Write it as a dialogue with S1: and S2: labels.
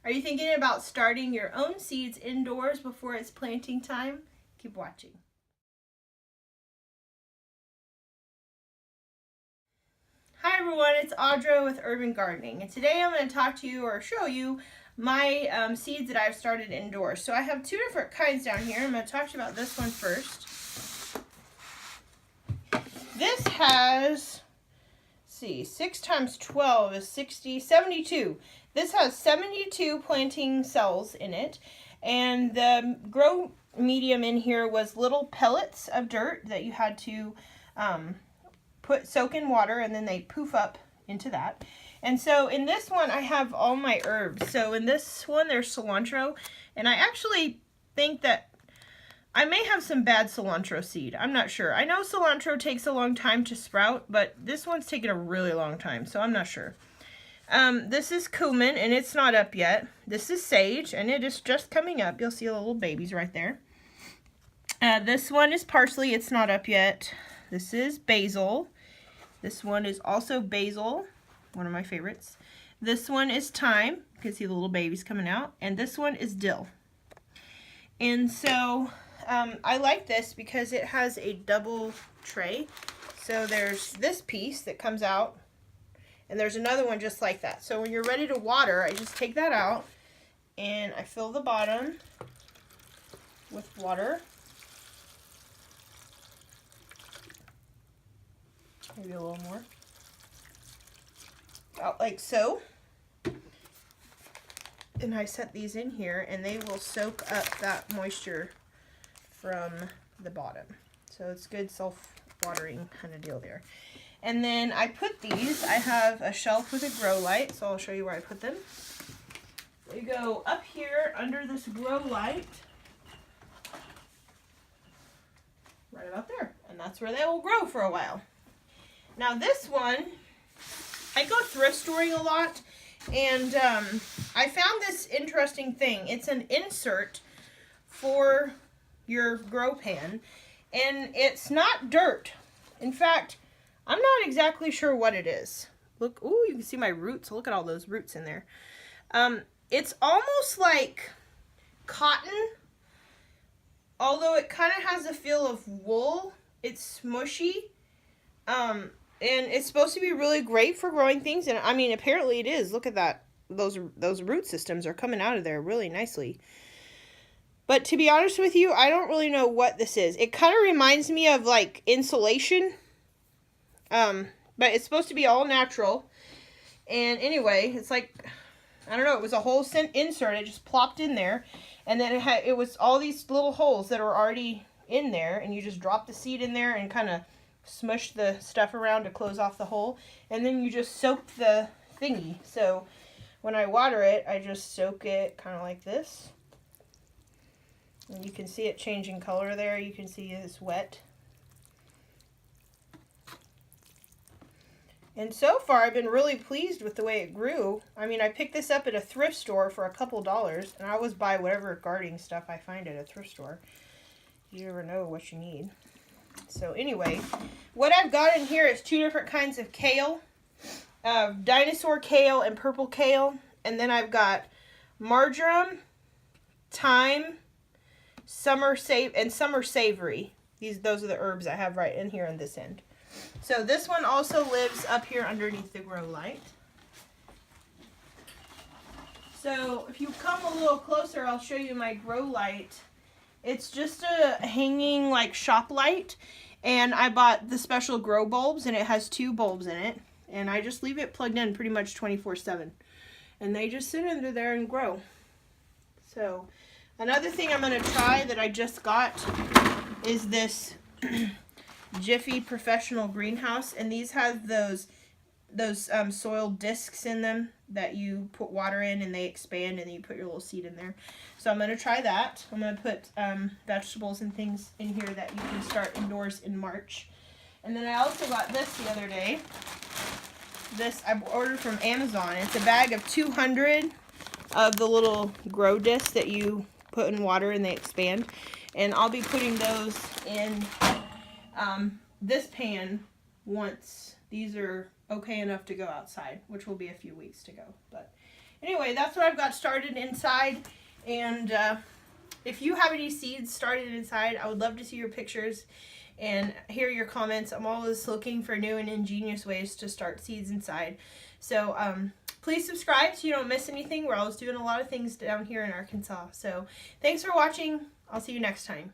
S1: Are you thinking about starting your own seeds indoors before it's planting time? Keep watching. Hi everyone, it's Audra with Urban Gardening, and today I'm going to talk to you or show you my seeds that I've started indoors. So I have two different kinds down here. I'm going to talk to you about this one first. This has, let's see, 6 times 12 is 60, 72. This has 72 planting cells in it, and the grow medium in here was little pellets of dirt that you had to soak in water, and then they poof up into that. And so in this one I have all my herbs. So in this one there's cilantro, and I actually think that I may have some bad cilantro seed. I'm not sure. I know cilantro takes a long time to sprout, but this one's taken a really long time, so I'm not sure. This is cumin, and it's not up yet. This is sage, and it is just coming up. You'll see the little babies right there. This one is parsley. It's not up yet. This is basil. This one is also basil, one of my favorites. This one is thyme. You can see the little babies coming out. And this one is dill. And so I like this because it has a double tray. So there's this piece that comes out, and there's another one just like that. So when you're ready to water, I just take that out and I fill the bottom with water. Maybe a little more. About like so. And I set these in here, and they will soak up that moisture from the bottom. So it's good self-watering kind of deal there. And then I put these, I have a shelf with a grow light, so I'll show you where I put them. They go up here under this grow light, right about there. And that's where they will grow for a while. Now this one, I go thrift storing a lot, and I found this interesting thing. It's an insert for your grow pan, and it's not dirt. In fact, I'm not exactly sure what it is. Look, ooh, you can see my roots. Look at all those roots in there. It's almost like cotton, although it kind of has a feel of wool. It's smushy. And it's supposed to be really great for growing things, and I mean, apparently it is. Look at that. Those root systems are coming out of there really nicely. But to be honest with you, I don't really know what this is. It kind of reminds me of like insulation. But it's supposed to be all natural. And anyway, it's like, I don't know, it was a whole insert. It just plopped in there, and then it was all these little holes that were already in there, and you just drop the seed in there and kind of smush the stuff around to close off the hole, and then you just soak the thingy. So when I water it, I just soak it kind of like this, and you can see it changing color there. You can see it's wet. And so far I've been really pleased with the way it grew. I mean, I picked this up at a thrift store for a couple dollars, and I always buy whatever gardening stuff I find at a thrift store. You never know what you need. So anyway, what I've got in here is 2 different kinds of kale, dinosaur kale and purple kale, and then I've got marjoram, thyme, summer savory. Those are the herbs I have right in here on this end. So this one also lives up here underneath the grow light. So if you come a little closer, I'll show you my grow light. It's just a hanging like shop light, and I bought the special grow bulbs, and it has 2 bulbs in it, and I just leave it plugged in pretty much 24/7, and they just sit under there and grow. So another thing I'm going to try that I just got is this Jiffy Professional Greenhouse, and these have those soil discs in them that you put water in and they expand, and then you put your little seed in there. So I'm going to try that. I'm going to put vegetables and things in here that you can start indoors in March. And then I also got this the other day. This I ordered from Amazon. It's a bag of 200 of the little grow discs that you put in water and they expand. And I'll be putting those in this pan once these are okay enough to go outside, which will be a few weeks to go. But Anyway, that's what I've got started inside. And if you have any seeds started inside, I would love to see your pictures and hear your comments. I'm always looking for new and ingenious ways to start seeds inside. So please subscribe so you don't miss anything. We're always doing a lot of things down here in Arkansas. So thanks for watching. I'll see you next time.